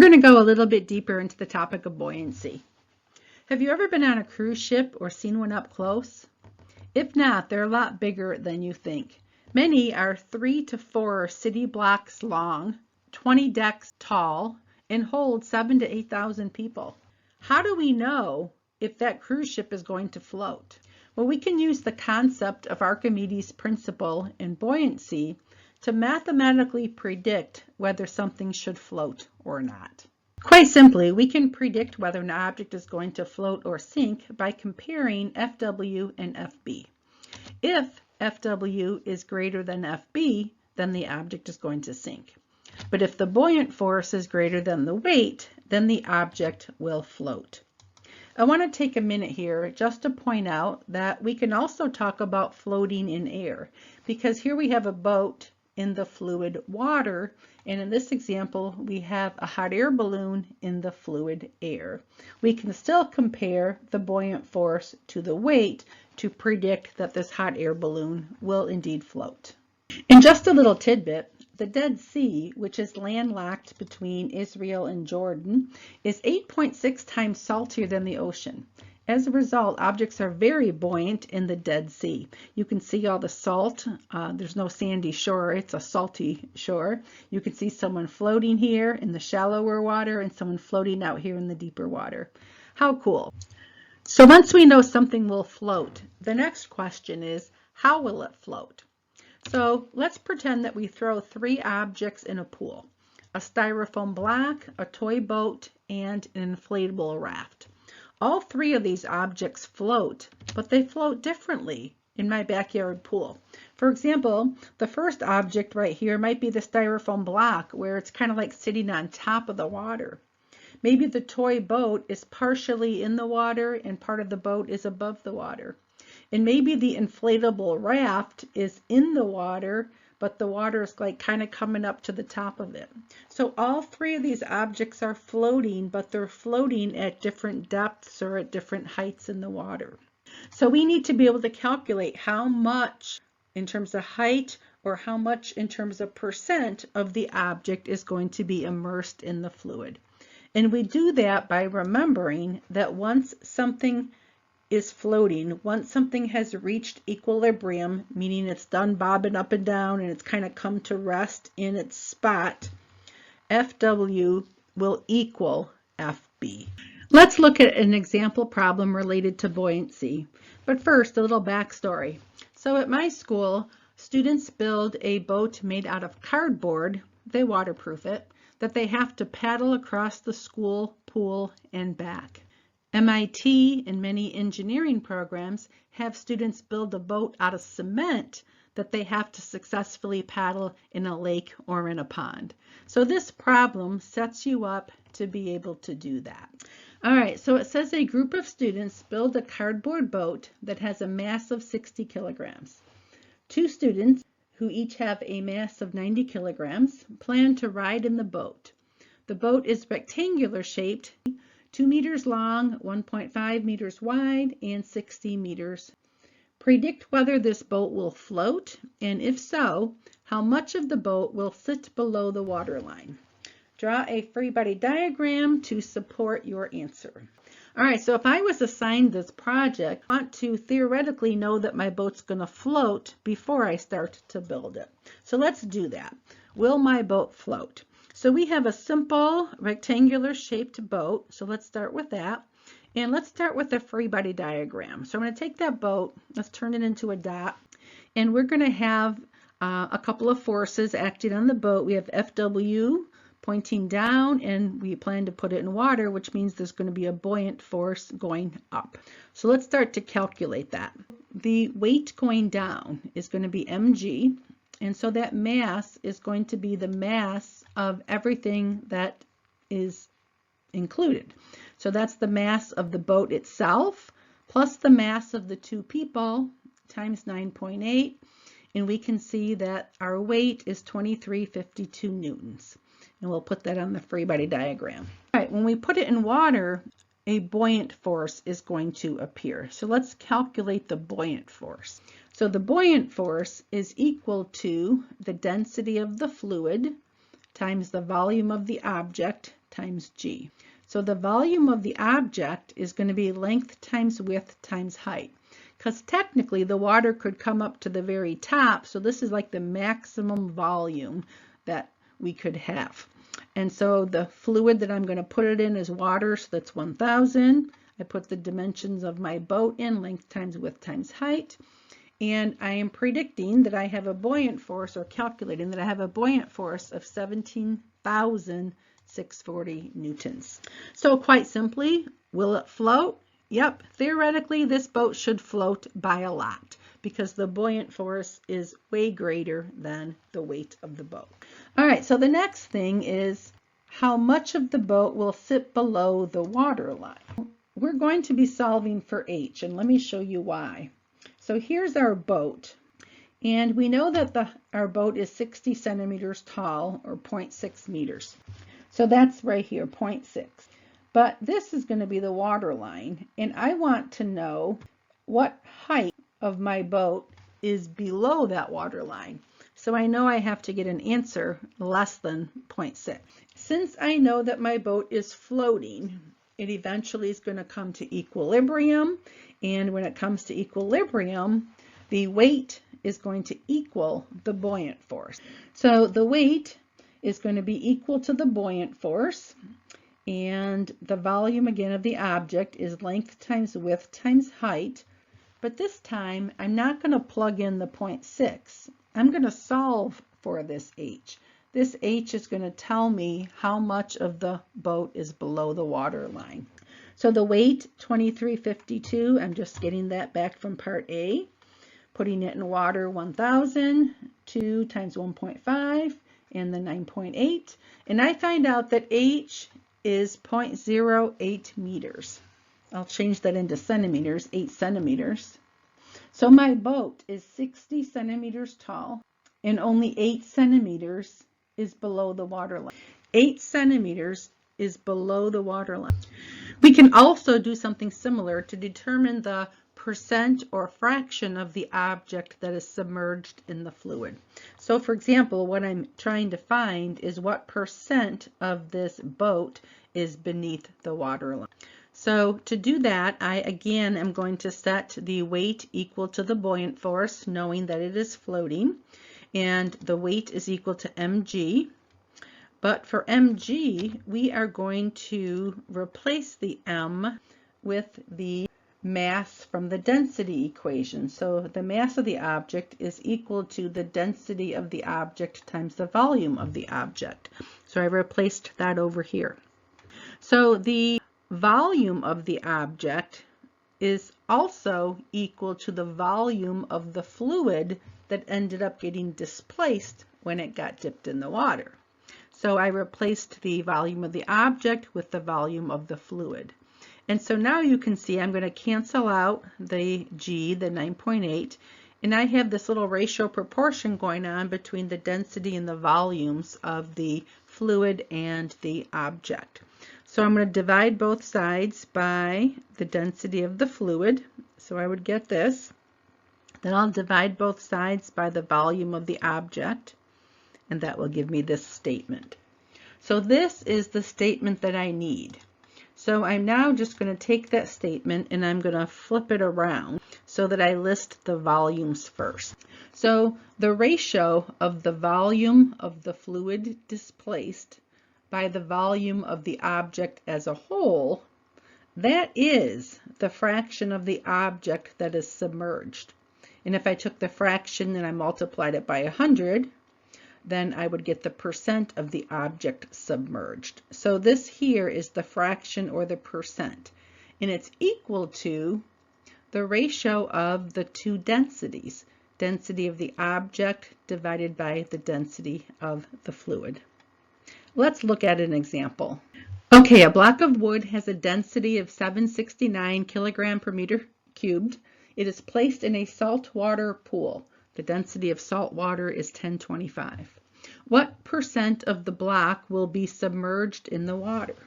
going to go a little bit deeper into the topic of buoyancy. Have you ever been on a cruise ship or seen one up close? If not, they're a lot bigger than you think. Many are 3 to 4 city blocks long, 20 decks tall, and hold 7,000 to 8,000 people. How do we know if that cruise ship is going to float? Well, we can use the concept of Archimedes' principle in buoyancy to mathematically predict whether something should float or not. Quite simply, we can predict whether an object is going to float or sink by comparing FW and FB. If FW is greater than FB, then the object is going to sink. But if the buoyant force is greater than the weight, then the object will float. I want to take a minute here just to point out that we can also talk about floating in air, because here we have a boat in the fluid water, and in this example we have a hot air balloon in the fluid air. We can still compare the buoyant force to the weight to predict that this hot air balloon will indeed float. And just a little tidbit, the Dead Sea, which is landlocked between Israel and Jordan, is 8.6 times saltier than the ocean. As a result, objects are very buoyant in the Dead Sea. You can see all the salt. There's no sandy shore, it's a salty shore. You can see someone floating here in the shallower water and someone floating out here in the deeper water. How cool. So once we know something will float, the next question is, how will it float? So let's pretend that we throw 3 objects in a pool: a styrofoam block, a toy boat, and an inflatable raft. All 3 of these objects float, but they float differently in my backyard pool. For example, the first object right here might be the styrofoam block, where it's kind of like sitting on top of the water. Maybe the toy boat is partially in the water and part of the boat is above the water. And maybe the inflatable raft is in the water, but the water is like kind of coming up to the top of it. So all 3 of these objects are floating, but they're floating at different depths or at different heights in the water. So we need to be able to calculate how much in terms of height or how much in terms of percent of the object is going to be immersed in the fluid. And we do that by remembering that once something is floating, once something has reached equilibrium, meaning it's done bobbing up and down and it's kind of come to rest in its spot, FW will equal FB. Let's look at an example problem related to buoyancy. But first, a little backstory. So at my school, students build a boat made out of cardboard, they waterproof it, that they have to paddle across the school pool and back. MIT and many engineering programs have students build a boat out of cement that they have to successfully paddle in a lake or in a pond. So this problem sets you up to be able to do that. All right, so it says a group of students build a cardboard boat that has a mass of 60 kilograms. 2 students, who each have a mass of 90 kilograms, plan to ride in the boat. The boat is rectangular shaped, 2 meters long, 1.5 meters wide, and 60 meters. Predict whether this boat will float, and if so, how much of the boat will sit below the waterline. Draw a free body diagram to support your answer. All right, so if I was assigned this project, I want to theoretically know that my boat's going to float before I start to build it. So let's do that. Will my boat float? So we have a simple rectangular shaped boat. So let's start with that. And let's start with the free body diagram. So I'm going to take that boat, let's turn it into a dot, and we're going to have a couple of forces acting on the boat. We have FW pointing down, and we plan to put it in water, which means there's going to be a buoyant force going up. So let's start to calculate that. The weight going down is going to be mg, and so that mass is going to be the mass of everything that is included. So that's the mass of the boat itself plus the mass of the 2 people times 9.8, and we can see that our weight is 2352 newtons. And we'll put that on the free body diagram. All right, when we put it in water, a buoyant force is going to appear. So let's calculate the buoyant force. So the buoyant force is equal to the density of the fluid times the volume of the object times g. So the volume of the object is going to be length times width times height. Because technically the water could come up to the very top, so this is like the maximum volume that we could have. And so the fluid that I'm going to put it in is water, so that's 1,000. I put the dimensions of my boat in, length times width times height. And I am predicting that I have a buoyant force, or calculating that I have a buoyant force of 17,640 newtons. So quite simply, will it float? Yep, theoretically this boat should float by a lot because the buoyant force is way greater than the weight of the boat. All right, so the next thing is how much of the boat will sit below the water line. We're going to be solving for h, and let me show you why. So here's our boat, and we know that our boat is 60 centimeters tall, or 0.6 meters. So that's right here, 0.6. But this is going to be the water line, and I want to know what height of my boat is below that water line. So I know I have to get an answer less than 0.6. Since I know that my boat is floating, it eventually is going to come to equilibrium, and when it comes to equilibrium, the weight is going to equal the buoyant force. So the weight is going to be equal to the buoyant force, and the volume again of the object is length times width times height. But this time I'm not going to plug in the 0.6. I'm going to solve for this h. This h is going to tell me how much of the boat is below the water line. So the weight, 2352, I'm just getting that back from part A. Putting it in water, 1,000, 2 times 1.5, and then 9.8. And I find out that h is 0.08 meters. I'll change that into centimeters, 8 centimeters. So my boat is 60 centimeters tall, and only 8 centimeters is below the water line. 8 centimeters is below the water line. We can also do something similar to determine the percent or fraction of the object that is submerged in the fluid. So for example, what I'm trying to find is what percent of this boat is beneath the water line. So to do that, I again am going to set the weight equal to the buoyant force, knowing that it is floating, and the weight is equal to mg. But for mg, we are going to replace the m with the mass from the density equation. So the mass of the object is equal to the density of the object times the volume of the object. So I replaced that over here. So the volume of the object is also equal to the volume of the fluid that ended up getting displaced when it got dipped in the water. So I replaced the volume of the object with the volume of the fluid. And so now you can see I'm going to cancel out the G, the 9.8, and I have this little ratio proportion going on between the density and the volumes of the fluid and the object. So I'm going to divide both sides by the density of the fluid. So I would get this. Then I'll divide both sides by the volume of the object, and that will give me this statement. So this is the statement that I need. So I'm now just going to take that statement and I'm going to flip it around so that I list the volumes first. So the ratio of the volume of the fluid displaced by the volume of the object as a whole, that is the fraction of the object that is submerged. And if I took the fraction and I multiplied it by 100, then I would get the percent of the object submerged. So this here is the fraction or the percent, and it's equal to the ratio of the two densities, density of the object divided by the density of the fluid. Let's look at an example. Okay, a block of wood has a density of 769 kilogram per meter cubed. It is placed in a saltwater pool. The density of salt water is 1025. What percent of the block will be submerged in the water?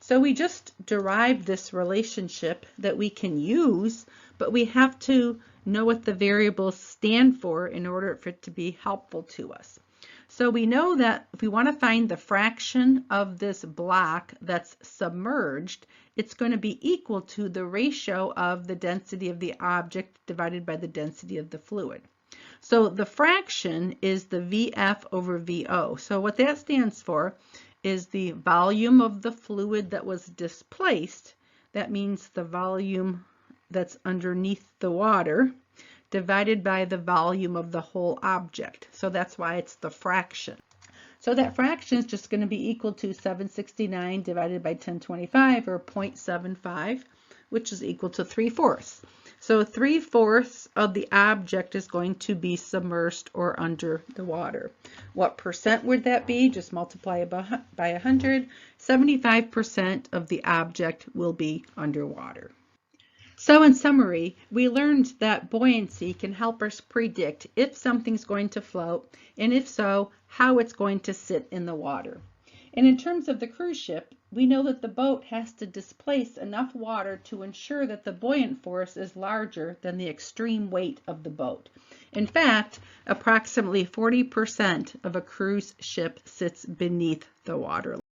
So we just derived this relationship that we can use, but we have to know what the variables stand for in order for it to be helpful to us. So we know that if we want to find the fraction of this block that's submerged, it's going to be equal to the ratio of the density of the object divided by the density of the fluid. So the fraction is the VF over VO. So what that stands for is the volume of the fluid that was displaced. That means the volume that's underneath the water divided by the volume of the whole object. So that's why it's the fraction. So that fraction is just going to be equal to 769 divided by 1025, or 0.75, which is equal to 3/4. So 3/4 of the object is going to be submerged or under the water. What percent would that be? Just multiply it by 100. 75% of the object will be underwater. So in summary, we learned that buoyancy can help us predict if something's going to float, and if so, how it's going to sit in the water. And in terms of the cruise ship, we know that the boat has to displace enough water to ensure that the buoyant force is larger than the extreme weight of the boat. In fact, approximately 40% of a cruise ship sits beneath the water.